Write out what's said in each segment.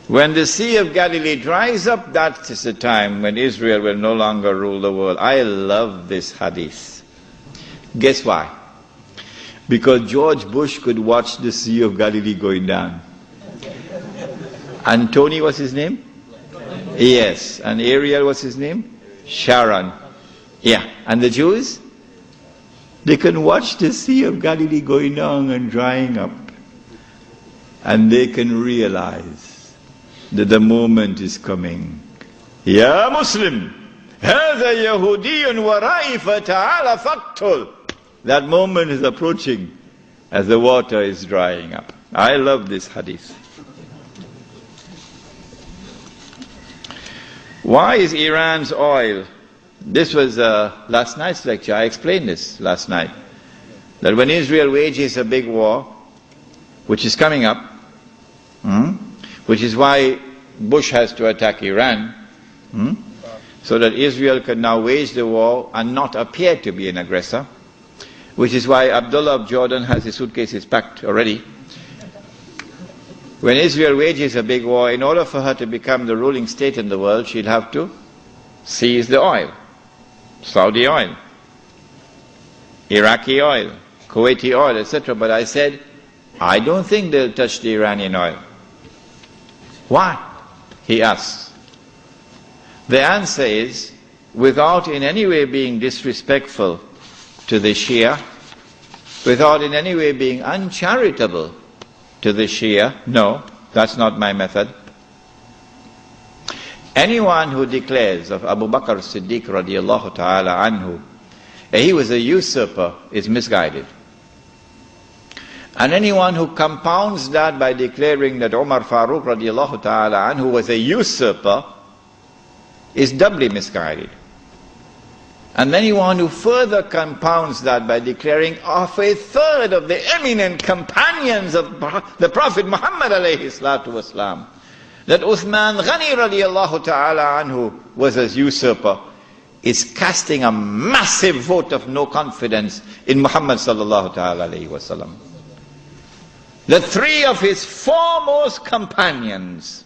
When the Sea of Galilee dries up, that is the time when Israel will no longer rule the world. I love this hadith. Guess why? Because George Bush could watch the Sea of Galilee going down. And Tony, what's his name? Yes. And Ariel, what's his name? Sharon. Yeah. And the Jews? They can watch the Sea of Galilee going down and drying up. And they can realize that the moment is coming. Ya Muslim, هذا يهودي ورائي فتعال فاقتل. That moment is approaching as the water is drying up. I love this hadith. Why is Iran's oil? This was last night's lecture. I explained this last night. That when Israel wages a big war, which is coming up, which is why Bush has to attack Iran, so that Israel can now wage the war and not appear to be an aggressor, which is why Abdullah of Jordan has his suitcases packed already. When Israel wages a big war, in order for her to become the ruling state in the world, she'll have to seize the oil. Saudi oil, Iraqi oil, Kuwaiti oil, etc. But I said, I don't think they'll touch the Iranian oil. Why? He asks. The answer is, without in any way being disrespectful to the Shia, without in any way being uncharitable to the Shia, no, that's not my method. Anyone who declares of Abu Bakr as-Siddiq radiallahu ta'ala anhu, he was a usurper, is misguided. And anyone who compounds that by declaring that Umar Farooq radiallahu ta'ala anhu was a usurper, is doubly misguided. And anyone who further compounds that by declaring of a third of the eminent companions of the Prophet Muhammad alayhi salatu wasalam, that Uthman Ghani radiallahu ta'ala anhu was a usurper, is casting a massive vote of no confidence in Muhammad sallallahu ta'ala alayhi wasallam. The three of his foremost companions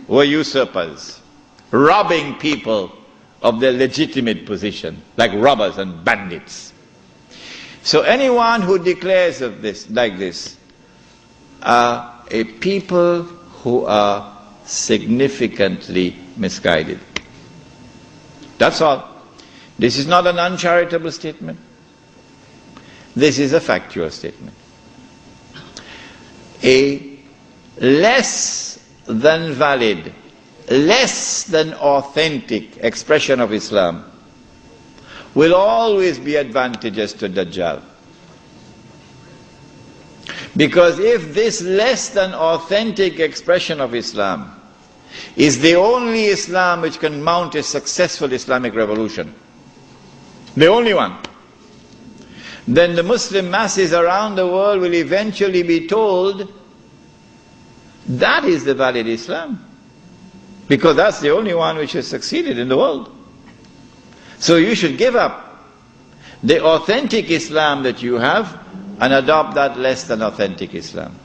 were usurpers, robbing people of their legitimate position, like robbers and bandits. So anyone who declares of this, like this, are a people who are significantly misguided. That's all. This is not an uncharitable statement. This is a factual statement. A less than valid, less than authentic expression of Islam will always be advantageous to Dajjal. Because if this less than authentic expression of Islam is the only Islam which can mount a successful Islamic revolution, the only one, then the Muslim masses around the world will eventually be told that is the valid Islam. Because that's the only one which has succeeded in the world. So you should give up the authentic Islam that you have and adopt that less than authentic Islam.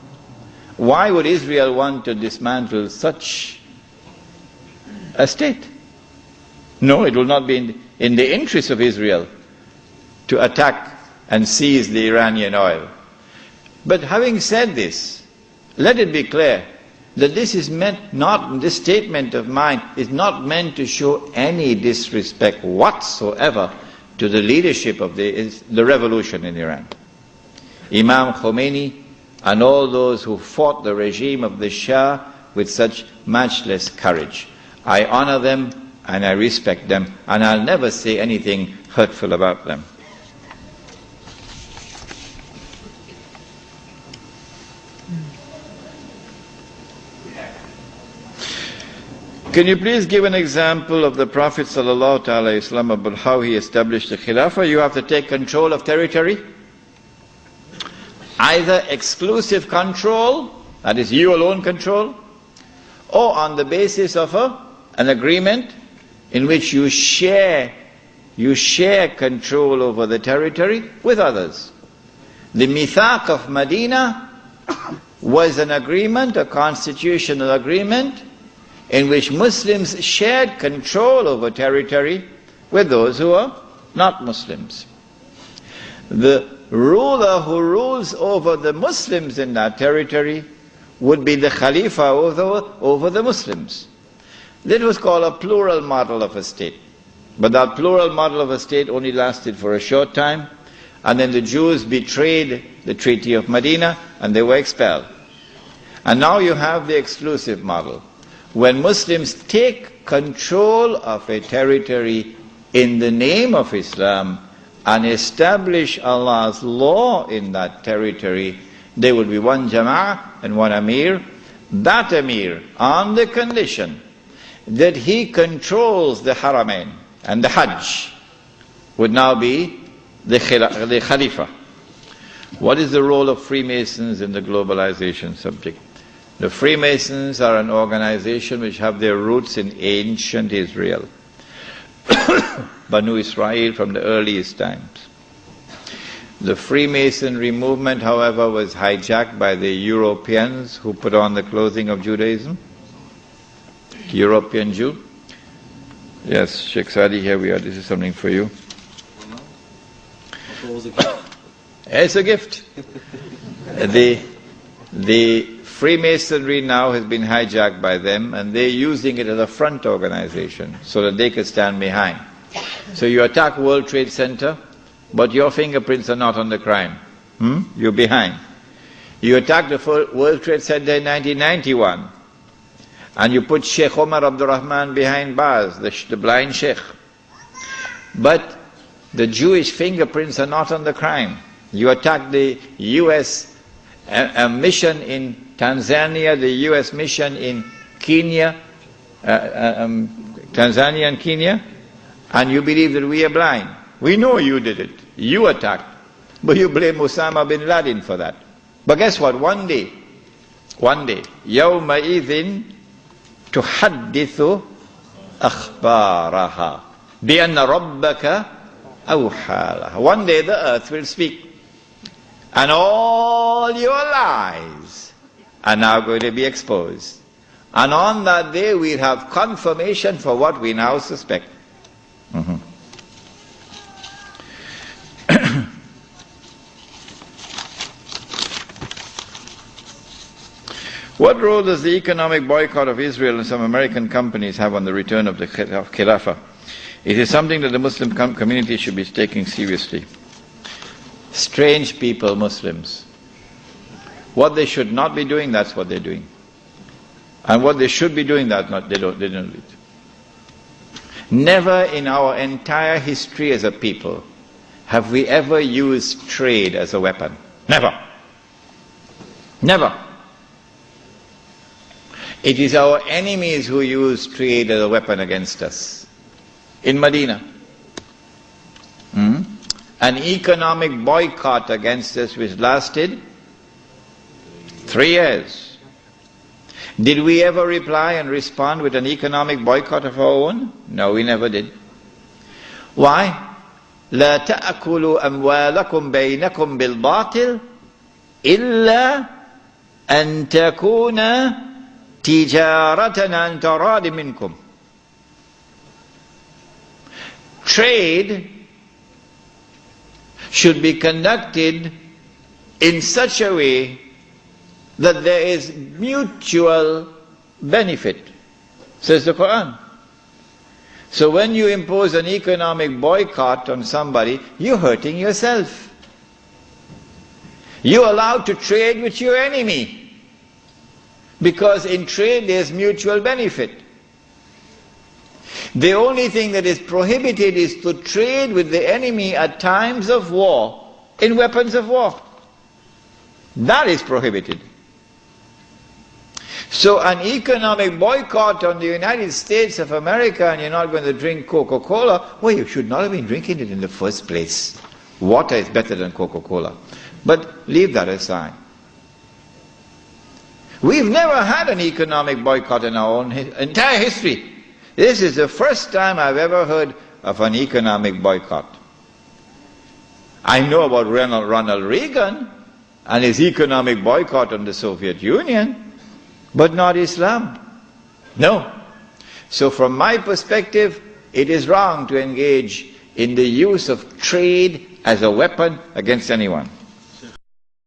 Why would Israel want to dismantle such a state? No, it will not be in the interest of Israel to attack and seize the Iranian oil. But having said this, let it be clear that this is meant not, this statement of mine is not meant to show any disrespect whatsoever to the leadership of the revolution in Iran. Imam Khomeini and all those who fought the regime of the Shah with such matchless courage. I honor them and I respect them, and I'll never say anything hurtful about them. Can you please give an example of the Prophet ﷺ about how he established the Khilafah? You have to take control of territory. Either exclusive control, that is you alone control, or on the basis of an agreement in which you share control over the territory with others. The Mithaq of Medina was an agreement, a constitutional agreement, in which Muslims shared control over territory with those who are not Muslims. The ruler who rules over the Muslims in that territory would be the Khalifa over the Muslims. That was called a plural model of a state. But that plural model of a state only lasted for a short time, and then the Jews betrayed the Treaty of Medina and they were expelled. And now you have the exclusive model. When Muslims take control of a territory in the name of Islam and establish Allah's law in that territory, there will be one Jama'ah and one Amir. That Amir, on the condition that he controls the Haramain and the Hajj, would now be the Khalifa. What is the role of Freemasons in the globalization subject? The Freemasons are an organization which have their roots in ancient Israel. Banu Israel from the earliest times. The Freemasonry movement, however, was hijacked by the Europeans who put on the clothing of Judaism. European Jew. Yes, Sheikh Sadi, here we are. This is something for you. It's a gift. The Freemasonry now has been hijacked by them, and they're using it as a front organization so that they can stand behind. So you attack World Trade Center, but your fingerprints are not on the crime. You're behind. You attacked the World Trade Center in 1991, and you put Sheikh Omar Abdurrahman behind bars, the blind sheikh. But the Jewish fingerprints are not on the crime. You attack the U.S. mission in Tanzania, the U.S. mission in Kenya, Tanzania and Kenya, and you believe that we are blind. We know you did it. You attacked. But you blame Osama bin Laden for that. But guess what? One day, يَوْمَئِذٍ تُحَدِّثُ أَخْبَارَهَا بِأَنَّ رَبَّكَ أَوْحَى لَهَا. One day the earth will speak. And all your lies are now going to be exposed. And on that day we'll have confirmation for what we now suspect. What role does the economic boycott of Israel and some American companies have on the return of the Khilafah? It is something that the Muslim community should be taking seriously. Strange people, Muslims. What they should not be doing, that's what they're doing. And what they should be doing, they don't do it. Never in our entire history as a people have we ever used trade as a weapon. Never. Never. It is our enemies who use trade as a weapon against us. In Medina, an economic boycott against us which lasted 3 years. Did we ever reply and respond with an economic boycott of our own? No, we never did. Why? لا تأكلوا أموالكم بينكم بالباطل إلا أن تكون تجارة عن تراض منكم. Trade should be conducted in such a way that there is mutual benefit, says the Quran. So when you impose an economic boycott on somebody, you're hurting yourself. You're allowed to trade with your enemy, because in trade there's mutual benefit. The only thing that is prohibited is to trade with the enemy at times of war, in weapons of war. That is prohibited. So an economic boycott on the United States of America, and you're not going to drink Coca-Cola, well, you should not have been drinking it in the first place. Water is better than Coca-Cola. But leave that aside. We've never had an economic boycott in our own entire history. This is the first time I've ever heard of an economic boycott. I know about Ronald Reagan, and his economic boycott on the Soviet Union, but not Islam. No. So from my perspective, it is wrong to engage in the use of trade as a weapon against anyone.